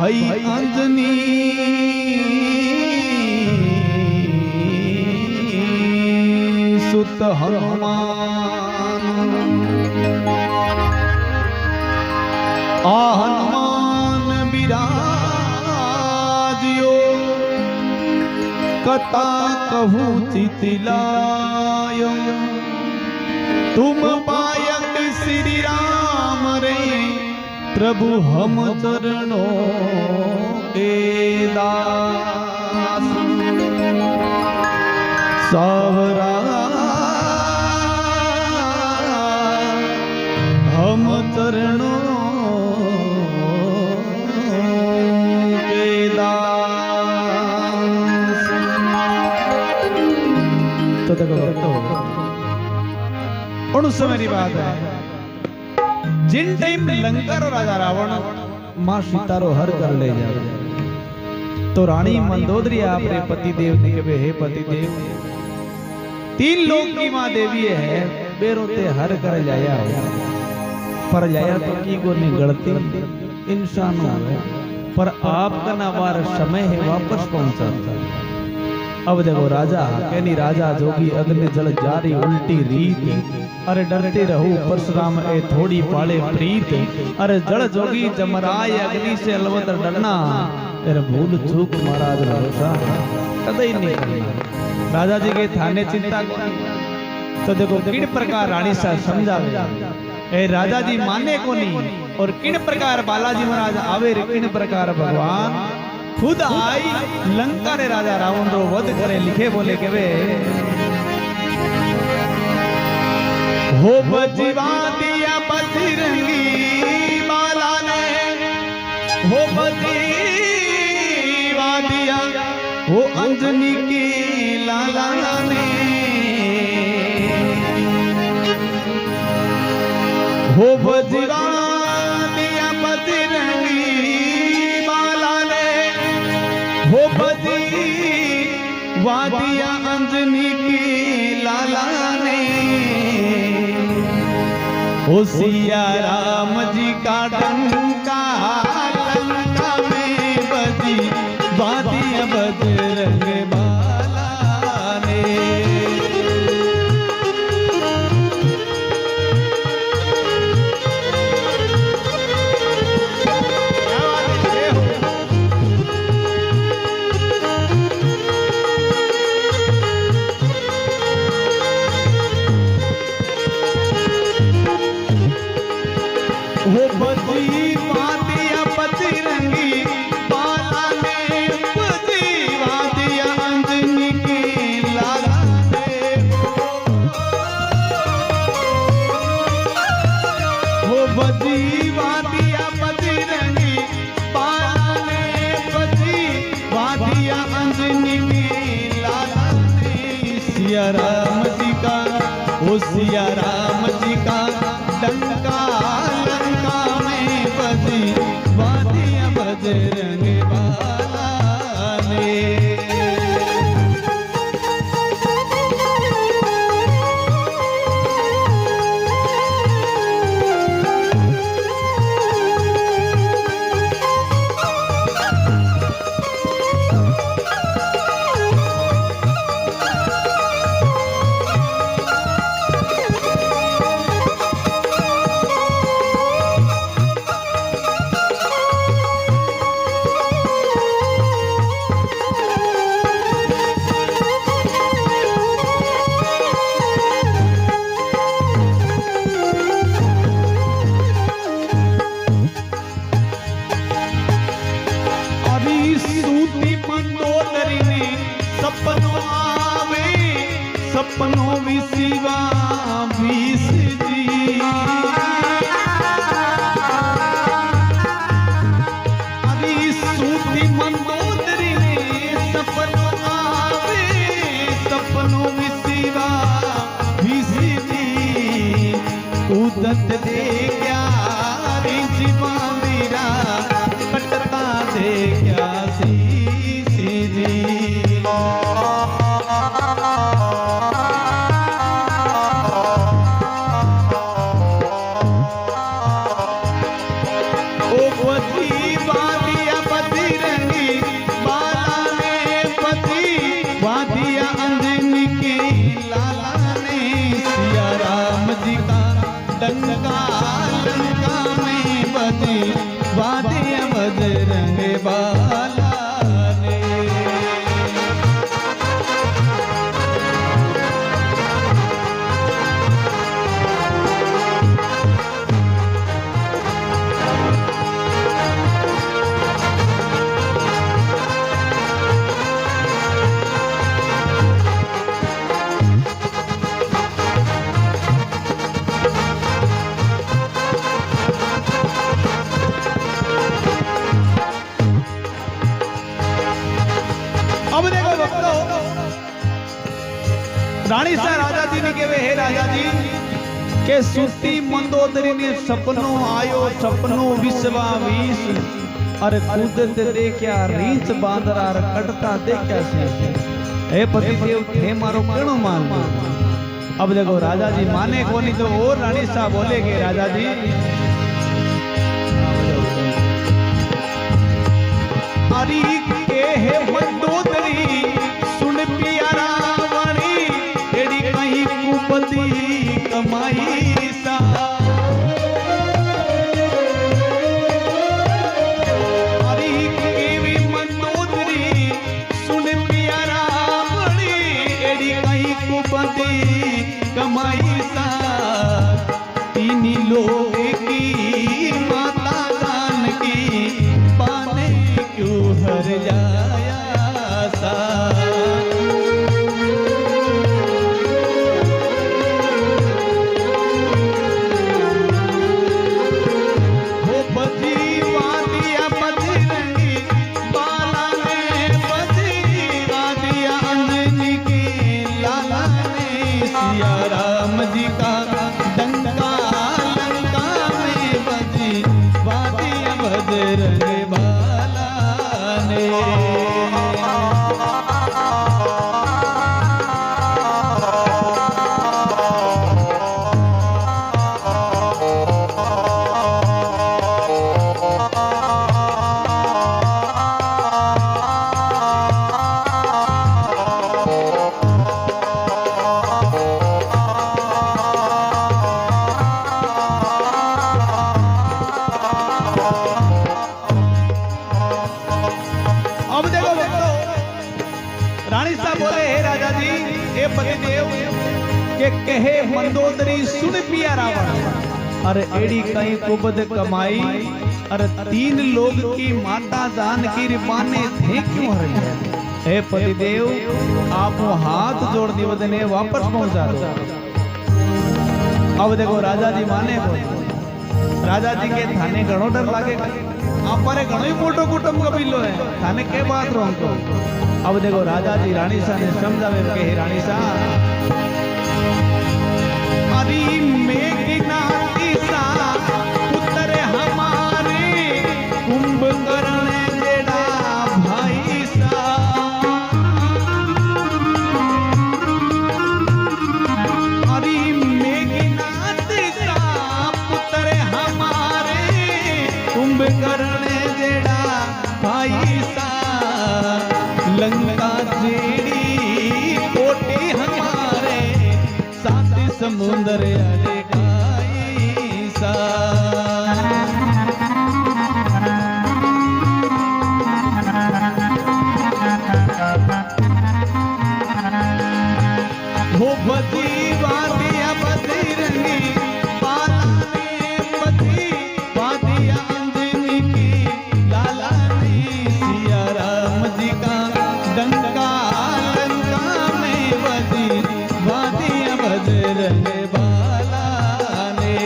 भाई अंजनी सुत हनुमान हनुमान बिराजियो कथा कहूँ चितिलायो तुम पायक श्री राम रे प्रभु हम चरणों के दास सावरा हम चरणों के दास। तो देखो और उस समय की बात है जिन टाइम लंका रो राजा रावण मां सीता रो हर कर ले जावे तो रानी मंदोदरी आपरे पति देव ने कहे हे पति देव तीन लोक की मां देवी है बेरोते हर कर जाया हो पर जाया तो की को ने गलती इंसान है पर आपका ना वार समय है वापस पहुंचाता। अब देखो राजा कहनी राजा जोगी अग्नि जल जारी उल्टी रीत अरे डरते रहो परशुराम ए थोड़ी पाले प्रीत अरे जड़ जोगी जमराय अग्नि से अलवत डरना अरे भूल चूक महाराज भरोसा कदई नहीं करना। राजा जी के थाने चिंता तो देखो किन प्रकार रानी सा समझावे ए राजा जी माने को नहीं और किन प्रकार बालाजी महाराज आवे रे किन प्रकार भगवान खुद आई लंका रे राजा रावण रो वध करे लिखे बोले के वे हो बजीवा दिया बजरंगी बाला ने हो बजीवा दिया हो अंजनी की लाला ने हो बजीवा दिया बजरंगी बाला ने हो बजी वादिया अंजनी की लाला ने हो सिया राम जी का डंका लंका में बजी वादिया बजरंग बाला ने। वो बजी वादिया बजरंगी बाला ने बजी वादिया अंजनी की लाला ने वो बजी वादिया बजरंगी बाला ने बजी वादिया अंजनी की लाला ने। सिया राम जी का वो सिया राम जी का डंका वादिया बजरंग बाला ने। सपनों विसिवा विस जी अभी सूती मंदोदरी ने सपनों आवे सपनों विसिवा विस जी उदत दे क्या जीवा मेरा कटता दे क्या सी जी भक्तो रानी सा राजा जी ने कहे हे राजा जी के सुती मंदोदरी ने सपनो आयो सपनो विश्वा विष अरे कूदते देखया रींच बांदरा कटता देखया से हे पति देव थे मारो केणो मान। अब देखो राजा जी माने कोनी तो और रानी साहब बोलेगे राजा जी अरे के हे मंदोदरी सुन पिया रावणी एड़ी कहीं कुपति कमाई सा अरे केवी मंदोदरी सुन पिया रावणी एड़ी कहीं कुपति कमाई सा तीन लोग की माता जानकी पाने क्यों हर जाया सा हो बजी वादिया बजरंगी बाला ने बजी वादिया अंजनी की लाला ने सिया राम जी का डंका लंका में बजी वादिया बजरंगी बाला ने। के कहे मंदोदरी सुन पिया रावण अरे एड़ी कहीं कुबद कमाई अरे तीन लोग की माता जानकी रिपाने थे क्यों हरे हे पतिदेव आप हाथ जोड़ दिवदने वापस पहुंचा दो। अब देखो राजा जी माने राजा जी के थाने घणो डर लागे आप पर घणो मोटो कुटुंब कबीलो है थाने के बात रो हमको। अब देखो राजा जी रानी सा ने समझावे के रानी सा अरे मेघनाथ सा पुत्र हमारे कुंभकर्ण जेड़ा भाई सा अरे मेघनाथ सा पुत्र हमारे कुंभकर्ण जेड़ा भाई सा लंका जेड़ी कोटी हमारे सात समुंदर अड़काई सा हो बजी वादिया बजरंगी बाला ने बजी वादिया अंजनी की लाला ने सिया राम जी का डंका लंका में बजी वादिया बजरंग बाला ने।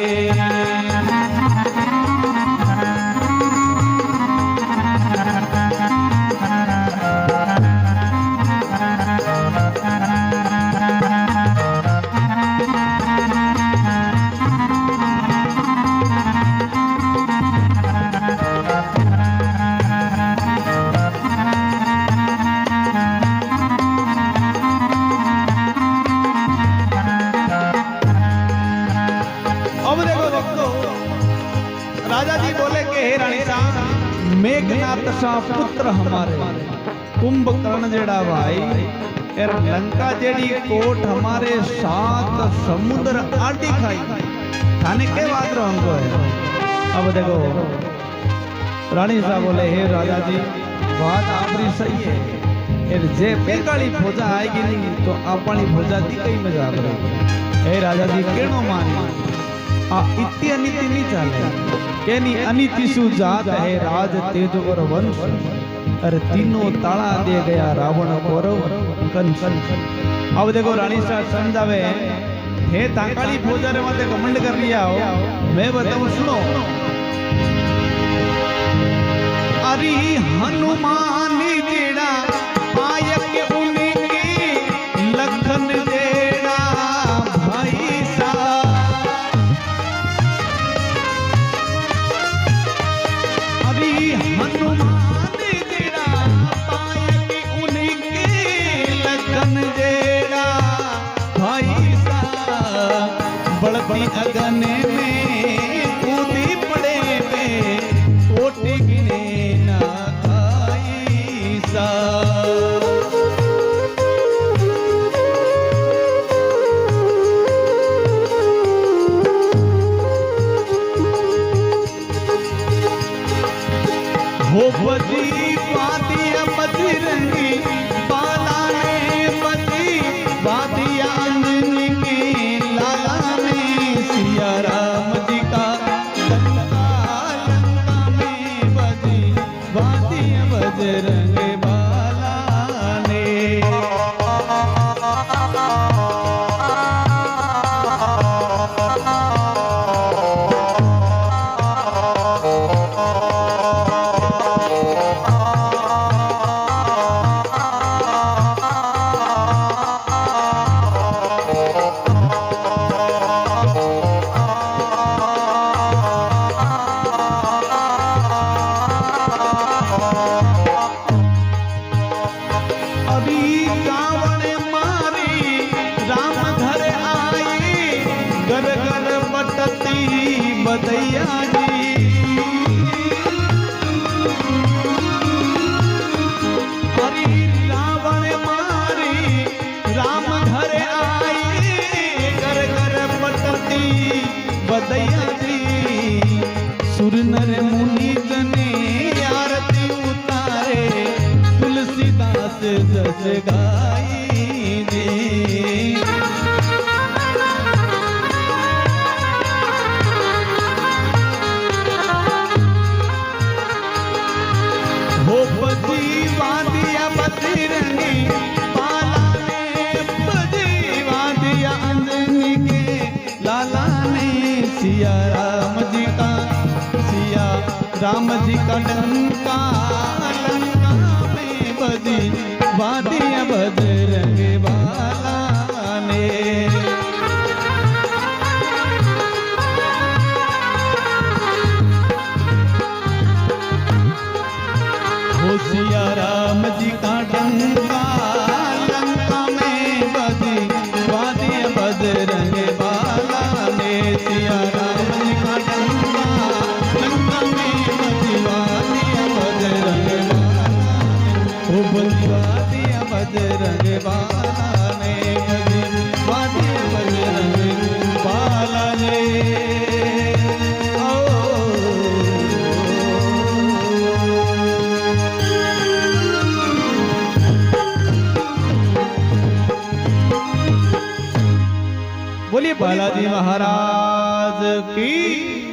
राजा जी बोले कि हे रानी सा मेघनाथ सा पुत्र हमारे कुंभकर्ण जेड़ा भाई एर लंका जेड़ी कोट हमारे सात समुद्र आटी खाई थाने के बात रो हमको है। अब देखो रानी सा बोले हे राजा जी बात आपरी सही है एर जे बेकाली फौजा आएगी नहीं तो अपनी फौजा दी कई मजाक रही। हे राजा जी केनो मानी आ इतनी अनिति नहीं चले केनी अनिति सु जात है राज तेज और वंश अरे तीनों ताला दे गया रावण कौरव कंस। अब देखो रानी साहब समझावे हे ताकाली फौजा रे माते घमंड कर लिया हो मैं बताऊं सुनो अरे हनुमान जेड़ा आयक उन सा हो बजी वादिया बजरंगी बाला ने बजी वादिया अंजनी के लाला ने सिया राम जी का लंका लंका में बजी वादिया बजरंग बाला ने बदैया जी हरि रावण मारी राम घर आई घर घर पटती बदैया जी सुर नर मुनि जने आरती उतारे तुलसीदास जस गाई जी हो बजी वादिया बजरंगी बाला ने बजी वादिया अंजनी के लाला ने सिया राम जी का डंका लंका में बजी वादिया बजरंग बाला ने हो सिया राम जी का डंका लंका में बजी वादिया बजरंग बाला ने सिया राम जी का डंका लंका में बजी वादिया बजरंग बाला हो बजी वादिया बजरंग बाला ने बजी वादिया बजरंग बाला ने बोलिए बालाजी महाराज की।